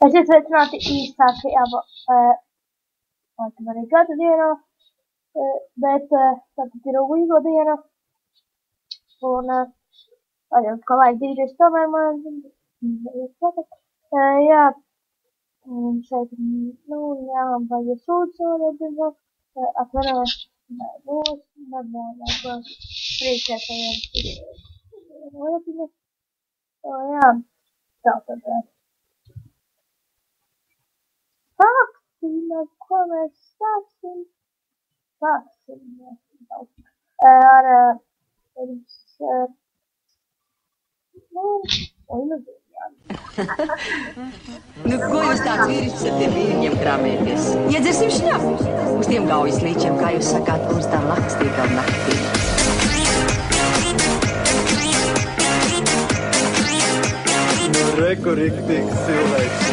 Esiet sveicināti īsākajā, laikam arī gada dienā, bet tātad ir Līgo diena, un vajag, ka vajag dīdžers tomēr man, jā, šeit, vajag sūdzu, atvainojas, būs, priekšētajiem, jā, tātad, sāksim, ko mēs sāksim ar Nu, ko jūs tāds vīrišķis ar tiem vīriņiem krāmēties? Iedzersim šņapu uz tiem gaujas līčiem, kā jūs sakāt, uz tām lakastīgām naktīm. Nu, reku riktīgs cilvēks.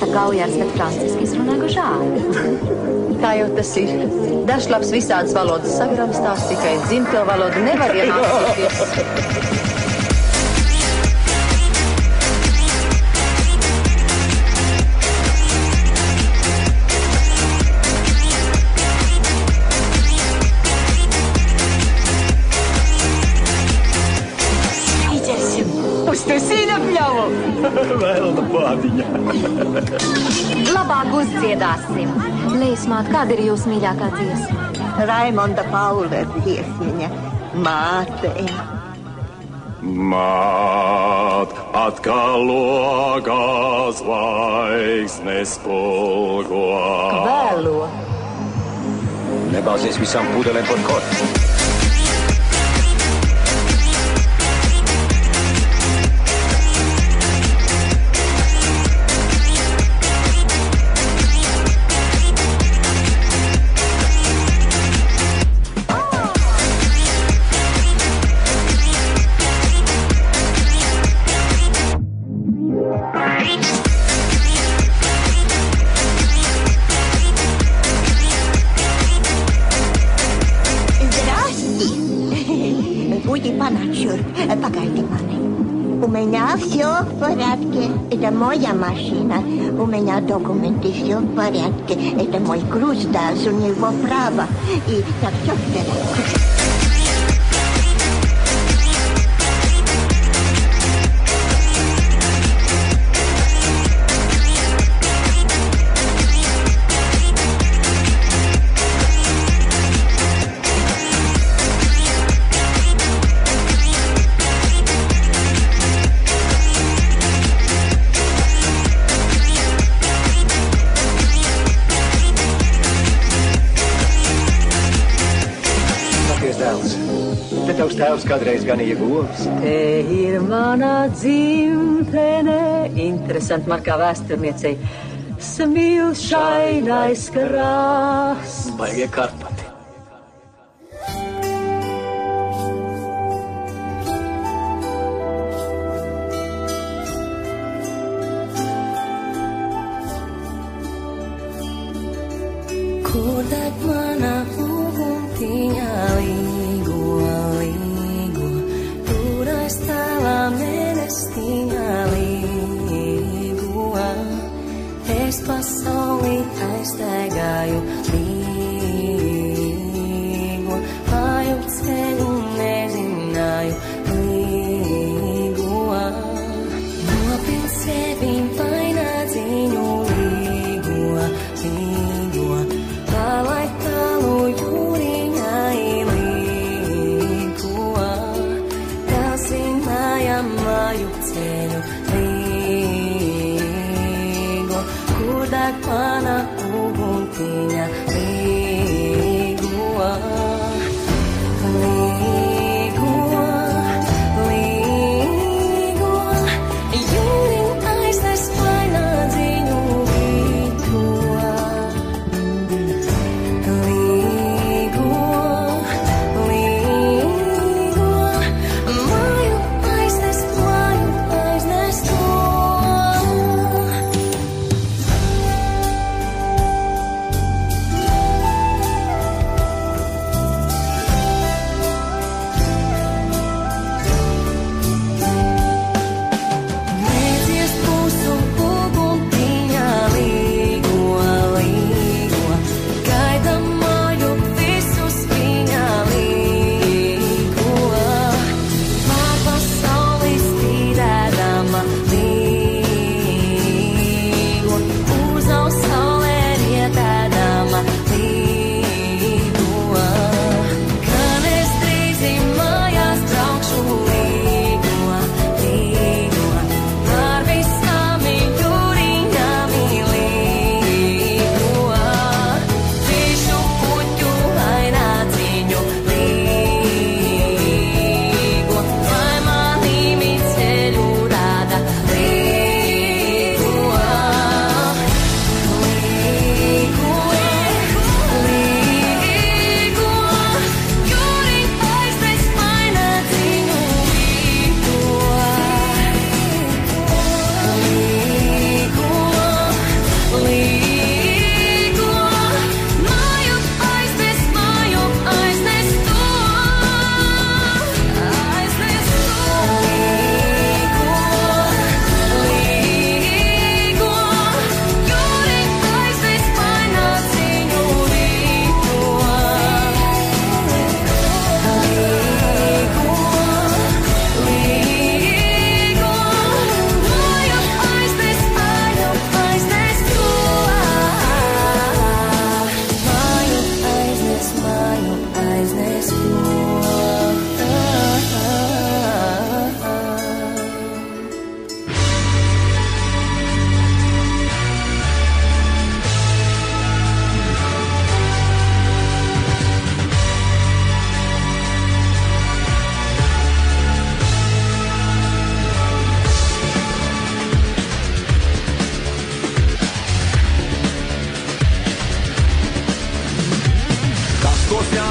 Gaujārs, bet franciski izrunā gužāri. Tā jau tas ir. Dažlaps visādas valodas sagramstās, tikai dzimto valodu nevar iemācīties. Uztaisīna pļavu! Vēlna pādiņa. Labāk uzdziedāsim. Leismāt, kāda ir jūsu mīļākā dziesma? Raimonda Paula dziesmiņa. Māte. Māt, atkal logā zvaigznes spulgo. Kvēlo. Nebāzies visām pudelēm par kotu. Pagaidi mani. У меня все в порядке. Это моя машина. У меня документы все в порядке. Это мой груз, да, у него право. И так все в порядке. Tēvs kādreiz ganīja govs. Te ir mana dzimtene, interesanti man kā vēsturniecei, smilšainais krāsts. Baigie Karpati. Kur deg mana uguntiņa līgo, tur aiz tēlā mēnestiņa līgo. Es pasaulī aiztaigāju līgo, māju ceļu nezināju līgo. Nopiln sevi vainādzīņu līgo. Lai tālu jūriņai līgo, tas zināja māju ceļu līgo, kur deg mana uguntiņa līgo. Līgo, jūriņ aiznes vainā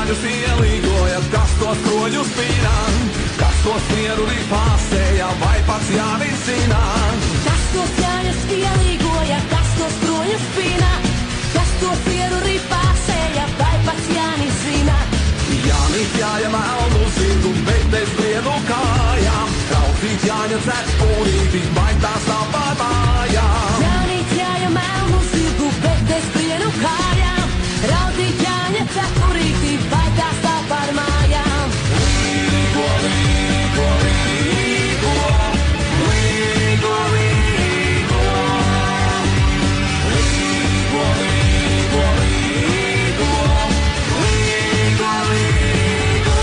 Jāņus ielīgoja, kas tos kroņus pīnā, kas tos sniedu ripāsēja, vai pats Jānis zina. Kas tos Jāņus ielīgoja, kas tos kroņus pīnā, kas tos sniedu ripāsēja, vai pats Jānis zina. Jānis jāja melnu zirgu, bet es liedu kājām, raudzīt Jāņa cepurīti, vai tās nav pār mājām. Jānis jāja melnu zirgu, bet es lienu kājām, raudzīt Jāņa cepurīti, vai tās nav pār mājām. Līgo, līgo, līgo, līgo, līgo, līgo, līgo, līgo, līgo, līgo.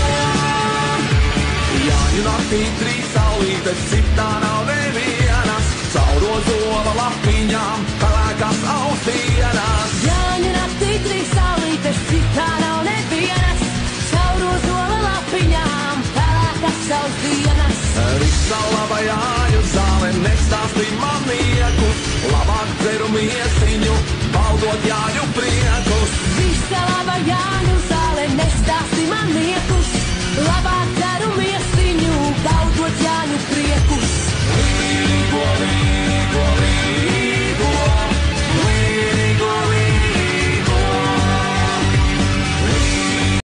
Jāņu naktī trīs saulītes, citā nav nevienas, caur ozola lapiņām, pelēkās ausdienas. Jāņu naktī trīs saulītes, citā nav nevienas, caur ozola lapiņām, pelēkas savas dienas. Visa laba Jāņu zāle nestāstī man niekus, labāk dzeru miesiņu, baudot Jāņu priekus. Visa laba Jāņu zāle nestāstī man niekus, labāk dzeru miesiņu, baudot Jāņu priekus.